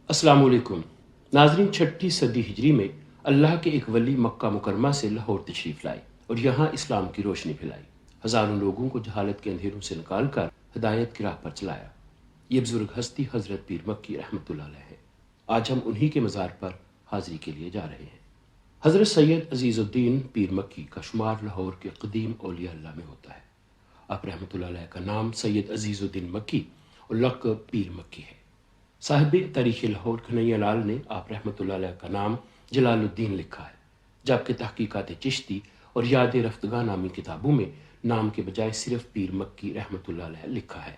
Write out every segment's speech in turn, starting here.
السلام علیکم ناظرین، چھٹی صدی ہجری میں اللہ کے ایک ولی مکہ مکرمہ سے لاہور تشریف لائے اور یہاں اسلام کی روشنی پھیلائی۔ ہزاروں لوگوں کو جہالت کے اندھیروں سے نکال کر ہدایت کی راہ پر چلایا۔ یہ بزرگ ہستی حضرت پیر مکی رحمۃ اللہ علیہ ہے۔ آج ہم انہی کے مزار پر حاضری کے لیے جا رہے ہیں۔ حضرت سید عزیز الدین پیر مکی کا شمار لاہور کے قدیم اولیاء اللہ میں ہوتا ہے۔ آپ رحمۃ اللہ علیہ کا نام سید عزیز الدین مکی اور لقب پیر مکی ہے۔ صاحب تاریخ لاہور کھنیا لال نے آپ رحمۃ اللہ علیہ کا نام جلال الدین لکھا ہے، جبکہ تحقیقات چشتی اور یاد رفتگاہ نامی کتابوں میں نام کے بجائے صرف پیر مکی رحمۃ اللہ علیہ لکھا ہے۔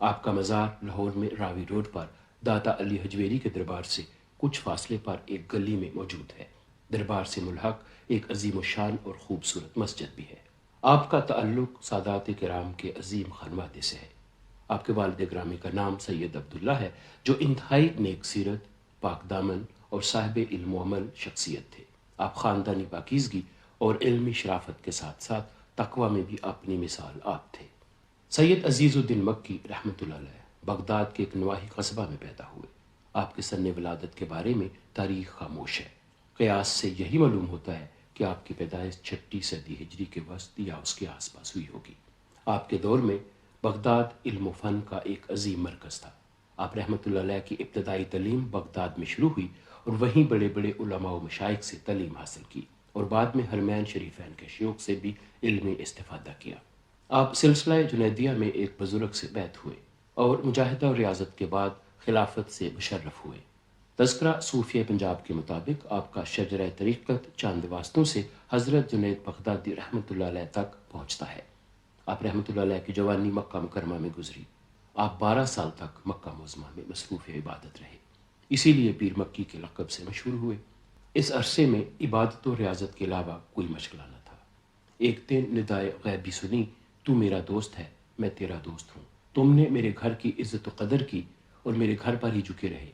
آپ کا مزار لاہور میں راوی روڈ پر داتا علی حجویری کے دربار سے کچھ فاصلے پر ایک گلی میں موجود ہے۔ دربار سے ملحق ایک عظیم الشان اور خوبصورت مسجد بھی ہے۔ آپ کا تعلق سادات کرام کے عظیم خانوادے سے ہے۔ آپ کے والد گرامی کا نام سید عبداللہ ہے، جو انتہائی نیک سیرت، پاک دامن اور صاحب علم و عمل شخصیت تھے۔ آپ خاندانی پاکیزگی اور علمی شرافت کے ساتھ ساتھ تقوی میں بھی اپنی مثال آپ تھے۔ سید عزیز الدین مکی رحمۃ اللہ علیہ بغداد کے ایک نواحی قصبہ میں پیدا ہوئے۔ آپ کے سن ولادت کے بارے میں تاریخ خاموش ہے۔ قیاس سے یہی معلوم ہوتا ہے کہ آپ کی پیدائش چھٹی صدی ہجری کے وسط یا اس کے آس پاس ہوئی ہوگی۔ آپ کے دور میں بغداد علم و فن کا ایک عظیم مرکز تھا۔ آپ رحمۃ اللہ علیہ کی ابتدائی تعلیم بغداد میں شروع ہوئی اور وہیں بڑے بڑے علماء و مشائخ سے تعلیم حاصل کی اور بعد میں حرمین شریفین کے شیوخ سے بھی علمی استفادہ کیا۔ آپ سلسلہ جنیدیہ میں ایک بزرگ سے بیعت ہوئے اور مجاہدہ اور ریاضت کے بعد خلافت سے مشرف ہوئے۔ تذکرہ صوفیہ پنجاب کے مطابق آپ کا شجرہ طریقت چاند واسطوں سے حضرت جنید بغدادی رحمۃ اللہ علیہ تک پہنچتا ہے۔ آپ رحمۃ اللہ علیہ کی جوانی مکہ مکرمہ میں گزری۔ آپ 12 سال تک مکہ معظمہ میں مصروف عبادت رہے، اسی لیے پیر مکی کے لقب سے مشہور ہوئے۔ اس عرصے میں عبادت و ریاضت کے علاوہ کوئی مشغلہ نہ تھا۔ ایک دن ندائے غیبی سنی، تو میرا دوست ہے، میں تیرا دوست ہوں۔ تم نے میرے گھر کی عزت و قدر کی اور میرے گھر پر ہی جھکے رہے،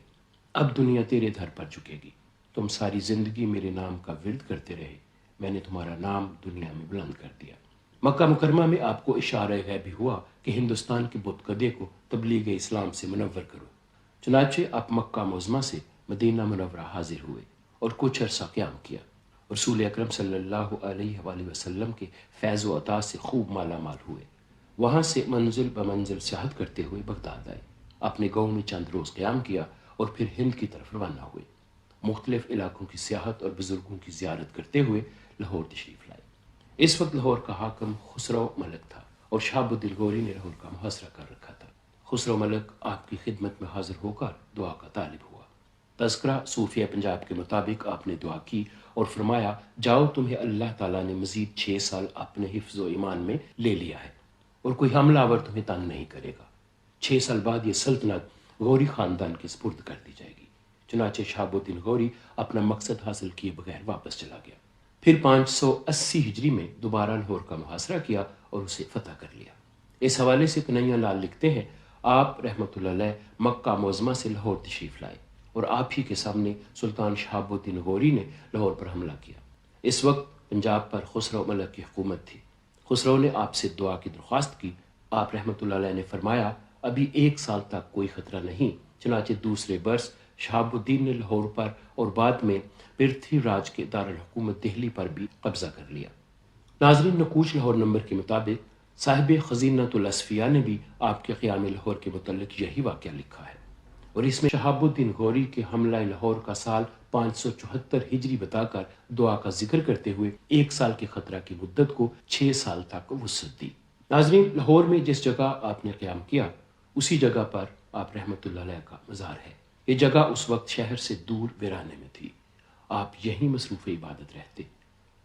اب دنیا تیرے در پر جھکے گی۔ تم ساری زندگی میرے نام کا ورد کرتے رہے، میں نے تمہارا نام دنیا میں بلند کر دیا۔ مکہ مکرمہ میں آپ کو اشارہ غیبی ہوا کہ ہندوستان کے بت کدے کو تبلیغ اسلام سے منور کرو۔ چنانچہ آپ مکہ معظمہ سے مدینہ منورہ حاضر ہوئے اور کچھ عرصہ قیام کیا۔ رسول اکرم صلی اللہ علیہ وآلہ وسلم کے فیض و عطا سے خوب مالا مال ہوئے۔ وہاں سے منزل بمنزل سیاحت کرتے ہوئے بغداد آئے۔ اپنے گاؤں میں چند روز قیام کیا اور پھر ہند کی طرف روانہ ہوئے۔ مختلف علاقوں کی سیاحت اور بزرگوں کی زیارت کرتے ہوئے لاہور تشریف لائے۔ اس وقت لاہور کا حاکم خسرو ملک تھا اور شہاب الدین غوری نے لاہور کا محاصرہ کر رکھا تھا۔ خسرو ملک آپ کی خدمت میں حاضر ہو کر دعا کا طالب ہوا۔ تذکرہ صوفیہ پنجاب کے مطابق آپ نے دعا کی اور فرمایا، جاؤ، تمہیں اللہ تعالیٰ نے مزید 6 سال اپنے حفظ و ایمان میں لے لیا ہے اور کوئی حملہ آور تمہیں تنگ نہیں کرے گا۔ 6 سال بعد یہ سلطنت غوری خاندان کے سپرد کر دی جائے گی۔ چنانچہ شہاب الدین غوری اپنا مقصد حاصل کیے بغیر واپس چلا گیا۔ پھر 580 ہجری میں دوبارہ لاہور کا محاصرہ کیا اور اسے فتح کر لیا۔ اس حوالے سے کنیا لال لکھتے ہیں، آپ رحمۃ اللہ علیہ مکہ معظمہ سے لاہور تشریف لائے اور آپ ہی کے سامنے سلطان شہاب الدین غوری نے لاہور پر حملہ کیا۔ اس وقت پنجاب پر خسرو ملک کی حکومت تھی۔ خسرو نے آپ سے دعا کی درخواست کی۔ آپ رحمۃ اللہ علیہ نے فرمایا، ابھی 1 سال تک کوئی خطرہ نہیں۔ چنانچہ دوسرے برس شہاب الدین نے لاہور پر اور بعد میں پرتھوی راج کے دارالحکومت دہلی پر بھی قبضہ کر لیا۔ ناظرین، نقوش لاہور نمبر کے مطابق صاحب خزینۃ الاصفیاء نے بھی آپ کے قیام لاہور کے متعلق یہی واقعہ لکھا ہے اور اس میں شہاب الدین غوری کے حملہ لاہور کا سال 574 ہجری بتا کر دعا کا ذکر کرتے ہوئے 1 سال کے خطرہ کی مدت کو 6 سال تک وسعت دی۔ ناظرین، لاہور میں جس جگہ آپ نے قیام کیا اسی جگہ پر آپ رحمۃ اللہ علیہ کا مزار ہے۔ یہ جگہ اس وقت شہر سے دور ویرانے میں تھی۔ آپ یہیں مصروف عبادت رہتے،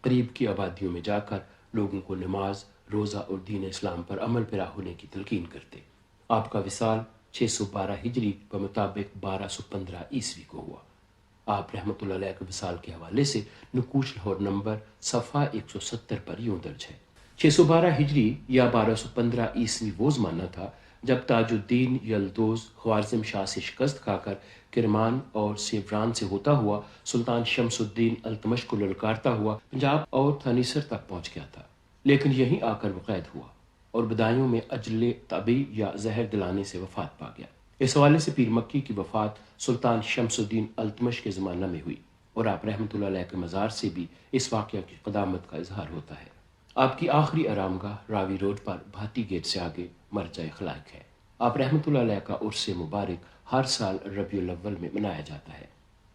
قریب کی آبادیوں میں جا کر لوگوں کو نماز، روزہ اور دین اسلام پر عمل پیرا ہونے کی تلقین کرتے۔ آپ کا وصال 612 ہجری بمطابق 1215 عیسوی کو ہوا۔ آپ رحمۃ اللہ علیہ کے وصال کے حوالے سے نقوش لاہور نمبر صفحہ 170 پر یوں درج ہے، 612 ہجری یا 1215 عیسوی وہ زمانہ تھا جب تاج الدین یلدوز خوارزم شاہ سے شکست کھا کر کرمان اور سیوران سے ہوتا ہوا سلطان شمس الدین التمش کو للکارتا ہوا پنجاب اور تھانیسر تک پہنچ گیا تھا، لیکن یہیں آ کر وہ قید ہوا اور بدایوں میں اجل طبی یا زہر دلانے سے وفات پا گیا۔ اس حوالے سے پیر مکی کی وفات سلطان شمس الدین التمش کے زمانہ میں ہوئی اور آپ رحمۃ اللہ علیہ کے مزار سے بھی اس واقعہ کی قدامت کا اظہار ہوتا ہے۔ آپ کی آخری آرامگاہ راوی روڈ پر بھاٹی گیٹ سے آگے مرجع خلائق ہے۔ آپ رحمۃ اللہ علیہ کا عرس مبارک ہر سال ربیع الاول میں منایا جاتا ہے۔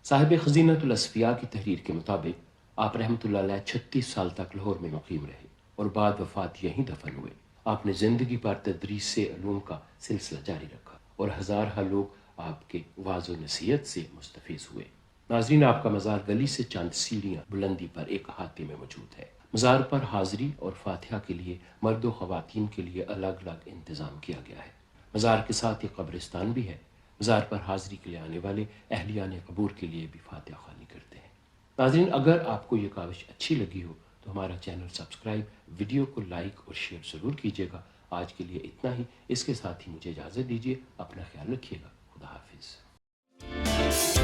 صاحب خزینۃ الاصفیاء کی تحریر کے مطابق آپ رحمۃ اللہ علیہ 36 سال تک لاہور میں مقیم رہے اور بعد وفات یہیں دفن ہوئے۔ آپ نے زندگی پر تدریس سے علوم کا سلسلہ جاری رکھا اور ہزارہ لوگ آپ کے وعظ و نصیحت سے مستفیض ہوئے۔ ناظرین، آپ کا مزار گلی سے چند سیڑھیاں بلندی پر ایک احاطے میں موجود ہے۔ مزار پر حاضری اور فاتحہ کے لیے مرد و خواتین کے لیے الگ الگ انتظام کیا گیا ہے۔ مزار کے ساتھ ایک قبرستان بھی ہے۔ مزار پر حاضری کے لیے آنے والے اہلیان قبور کے لیے بھی فاتحہ خوانی کرتے ہیں۔ ناظرین، اگر آپ کو یہ کاوش اچھی لگی ہو تو ہمارا چینل سبسکرائب، ویڈیو کو لائک اور شیئر ضرور کیجیے گا۔ آج کے لیے اتنا ہی، اس کے ساتھ ہی مجھے اجازت دیجیے۔ اپنا خیال رکھیے گا۔ خدا حافظ۔